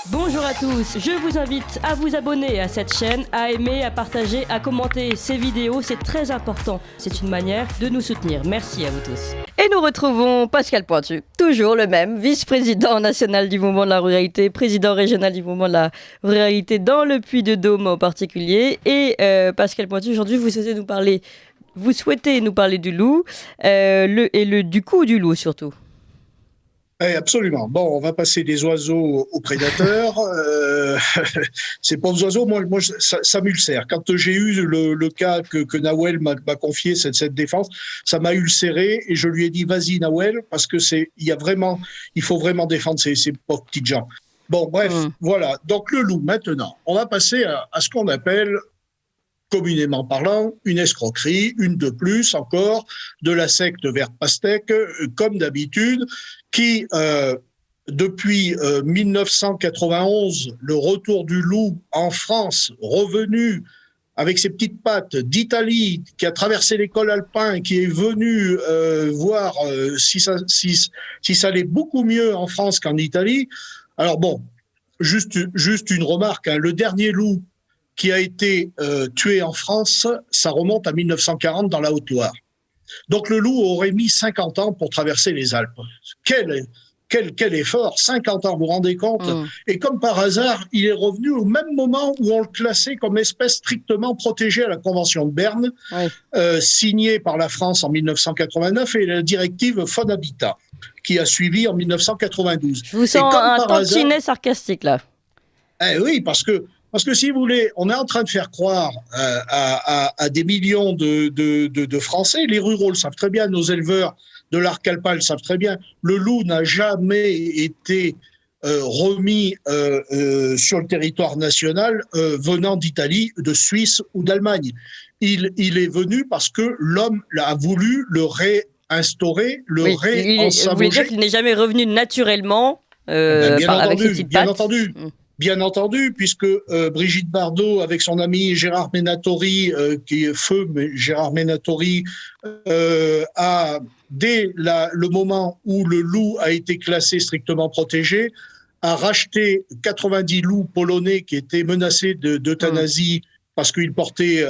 Bonjour à tous, je vous invite à vous abonner à cette chaîne, à aimer, à partager, à commenter ces vidéos, c'est très important. C'est une manière de nous soutenir. Merci à vous tous. Et nous retrouvons Pascal Pointu, toujours le même, vice-président national du mouvement de la ruralité, président régional du mouvement de la ruralité dans le Puy-de-Dôme en particulier. Et Pascal Pointu, aujourd'hui vous souhaitez nous parler du loup, du coup du loup surtout. Oui, absolument. Bon, on va passer des oiseaux aux prédateurs. Ces pauvres oiseaux, moi ça m'ulcère. Quand j'ai eu le cas que Nawel m'a confié, cette défense, ça m'a ulcéré et je lui ai dit, vas-y Nawel, parce que il faut vraiment défendre ces pauvres petites gens. Bon, bref, voilà. Donc le loup, maintenant, on va passer à ce qu'on appelle, communément parlant, une escroquerie, une de plus encore, de la secte verte pastèque, comme d'habitude, qui, depuis 1991, le retour du loup en France, revenu avec ses petites pattes d'Italie, qui a traversé l'école alpin, qui est venu voir si ça allait beaucoup mieux en France qu'en Italie. Alors bon, juste une remarque, hein, le dernier loup qui a été tué en France, ça remonte à 1940 dans la Haute-Loire. Donc le loup aurait mis 50 ans pour traverser les Alpes. Quel effort, 50 ans, vous vous rendez compte? Et comme par hasard, il est revenu au même moment où on le classait comme espèce strictement protégée à la Convention de Berne, signée par la France en 1989, et la directive Faune Habitat, qui a suivi en 1992. Je vous sens un tantinet sarcastique là. Oui, parce que si vous voulez, on est en train de faire croire à des millions de Français, les ruraux le savent très bien, nos éleveurs de l'arc alpin le savent très bien, le loup n'a jamais été remis sur le territoire national venant d'Italie, de Suisse ou d'Allemagne. Il est venu parce que l'homme a voulu le réinstaurer, Vous voulez dire qu'il n'est jamais revenu naturellement avec ses petites pattes. Bien entendu, puisque Brigitte Bardot, avec son ami Gérard Menatori, qui est feu Gérard Menatori, a, dès le moment où le loup a été classé strictement protégé, a racheté 90 loups polonais qui étaient menacés d'euthanasie parce qu'ils portaient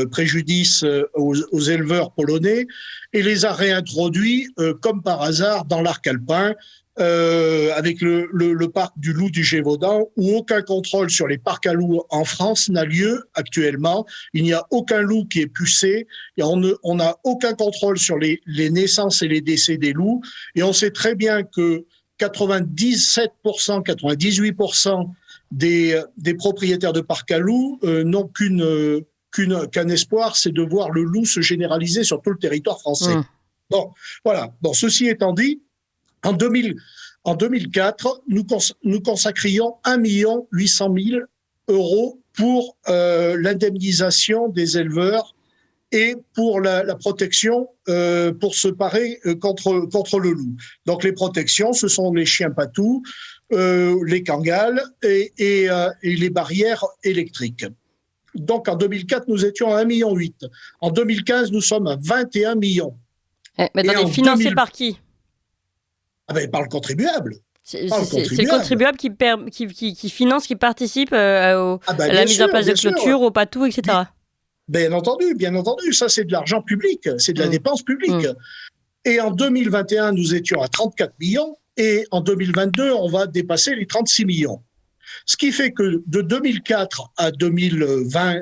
préjudice aux éleveurs polonais, et les a réintroduits, comme par hasard, dans l'arc alpin, avec le parc du loup du Gévaudan, où aucun contrôle sur les parcs à loups en France n'a lieu actuellement. Il n'y a aucun loup qui est pucé, et on n'a aucun contrôle sur les naissances et les décès des loups, et on sait très bien que 97%, 98% des propriétaires de parcs à loups n'ont qu'un espoir, c'est de voir le loup se généraliser sur tout le territoire français. Bon, voilà. Bon, ceci étant dit, en 2004, nous consacrions 1 800 000 € pour l'indemnisation des éleveurs et pour la protection, pour se parer contre le loup. Donc les protections, ce sont les chiens patous, les kangals et les barrières électriques. Donc en 2004, nous étions à 1,8 million. En 2015, nous sommes à 21 millions. Mais attendez, financé par qui? Par le contribuable. C'est le contribuable qui finance, qui participe à la mise en place de clôture, aux patous, etc. Bien entendu, ça c'est de l'argent public, c'est de la dépense publique. Et en 2021, nous étions à 34 millions, et en 2022, on va dépasser les 36 millions. Ce qui fait que de 2004 à 2020,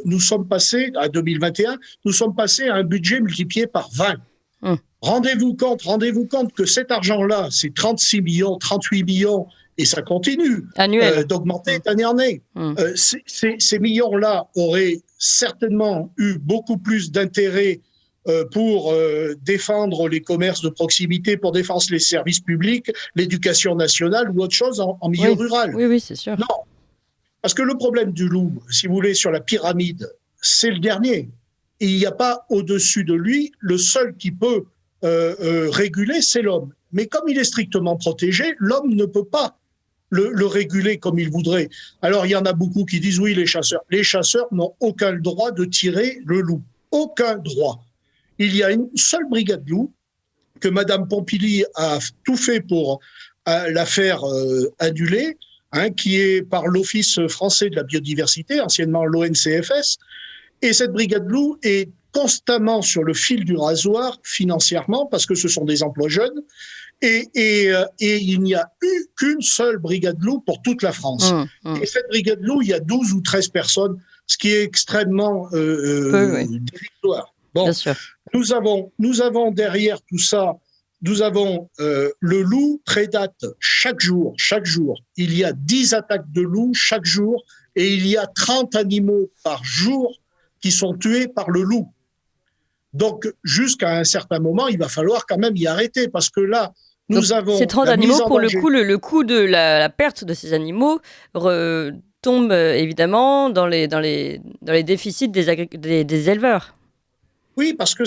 nous sommes passés, à 2021, nous sommes passés à un budget multiplié par 20. Rendez-vous compte que cet argent-là, c'est 36 millions, 38 millions, et ça continue d'augmenter d'année en année. Ces millions-là auraient certainement eu beaucoup plus d'intérêt pour défendre les commerces de proximité, pour défendre les services publics, l'éducation nationale ou autre chose en milieu rural. Oui, c'est sûr. Non, parce que le problème du loup, si vous voulez, sur la pyramide, c'est le dernier. Et il n'y a pas au-dessus de lui, le seul qui peut réguler, c'est l'homme. Mais comme il est strictement protégé, l'homme ne peut pas le réguler comme il voudrait. Alors, il y en a beaucoup qui disent oui, les chasseurs. Les chasseurs n'ont aucun droit de tirer le loup. Aucun droit. Il y a une seule brigade loup que Madame Pompili a tout fait pour la faire annuler, qui est par l'Office français de la biodiversité, anciennement l'ONCFS. Et cette brigade loup est constamment sur le fil du rasoir financièrement parce que ce sont des emplois jeunes. Et il n'y a eu qu'une seule brigade loup pour toute la France. Et cette brigade loup, il y a 12 ou 13 personnes, ce qui est extrêmement dérisoire. Bon, bien sûr. Nous avons derrière tout ça, nous avons le loup prédate chaque jour. Il y a 10 attaques de loups chaque jour et il y a 30 animaux par jour qui sont tués par le loup. Donc, jusqu'à un certain moment, il va falloir quand même y arrêter parce que là, nous avons... Ces 30 animaux, pour le coût de la perte de ces animaux tombe évidemment dans les déficits des éleveurs. Oui, parce que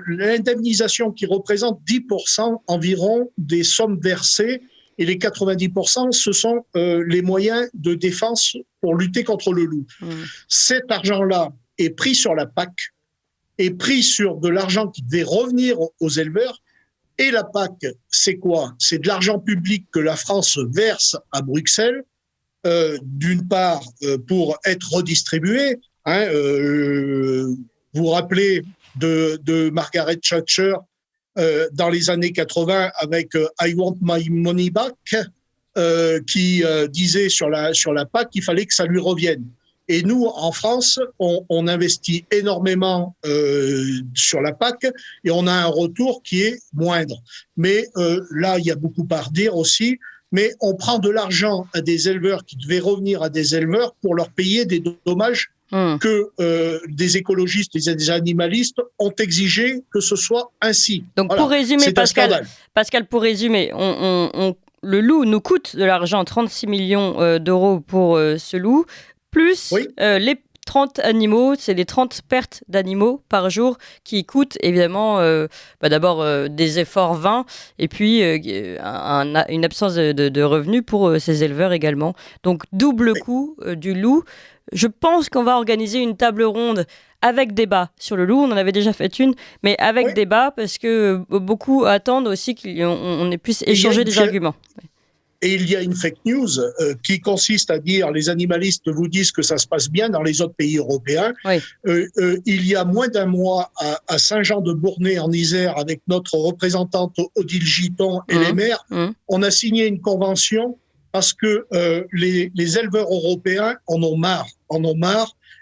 l'indemnisation qui représente 10% environ des sommes versées et les 90%, ce sont les moyens de défense pour lutter contre le loup. Cet argent-là est pris sur la PAC, est pris sur de l'argent qui devait revenir aux éleveurs. Et la PAC, c'est quoi? C'est de l'argent public que la France verse à Bruxelles, d'une part pour être redistribué. Vous vous rappelez de Margaret Thatcher dans les années 80 avec I Want My Money Back, qui disait sur la PAC qu'il fallait que ça lui revienne. Et nous, en France, on investit énormément sur la PAC et on a un retour qui est moindre. Mais là, il y a beaucoup à redire aussi. Mais on prend de l'argent à des éleveurs qui devaient revenir à des éleveurs pour leur payer des dommages que des écologistes et des animalistes ont exigé que ce soit ainsi. Donc voilà, pour résumer, Pascal, pour résumer, le loup nous coûte de l'argent, 36 millions d'euros pour ce loup. Plus les 30 animaux, c'est les 30 pertes d'animaux par jour qui coûtent évidemment d'abord des efforts vains et puis une absence de revenus pour ces éleveurs également. Donc double coût du loup. Je pense qu'on va organiser une table ronde avec débat sur le loup. On en avait déjà fait une, mais avec débat parce que beaucoup attendent aussi qu'on ait puisse échanger des arguments. Et il y a une fake news qui consiste à dire, les animalistes vous disent que ça se passe bien dans les autres pays européens. Il y a moins d'un mois, à Saint-Jean-de-Bournay en Isère, avec notre représentante Odile Giton et les maires, on a signé une convention parce que les éleveurs européens en ont marre.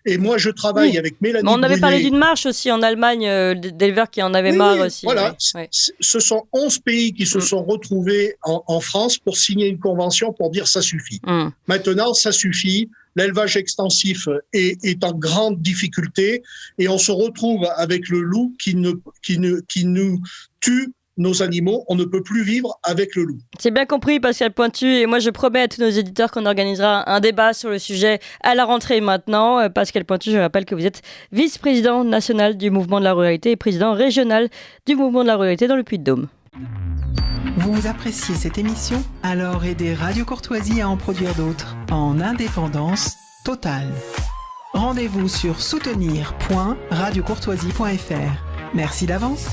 Et moi, je travaille avec Mélanie Mais on avait Brunet. parlé d'une marche aussi en Allemagne, d'éleveurs qui en avaient marre aussi. Voilà, ce sont 11 pays qui se sont retrouvés en France pour signer une convention pour dire ça suffit. Maintenant, ça suffit. L'élevage extensif est en grande difficulté et on se retrouve avec le loup qui nous tue nos animaux, on ne peut plus vivre avec le loup. C'est bien compris, Pascal Pointu, et moi je promets à tous nos éditeurs qu'on organisera un débat sur le sujet à la rentrée maintenant. Pascal Pointu, je rappelle que vous êtes vice-président national du mouvement de la ruralité et président régional du mouvement de la ruralité dans le Puy-de-Dôme. Vous appréciez cette émission? Alors aidez Radio Courtoisie à en produire d'autres, en indépendance totale. Rendez-vous sur soutenir.radiocourtoisie.fr. Merci d'avance.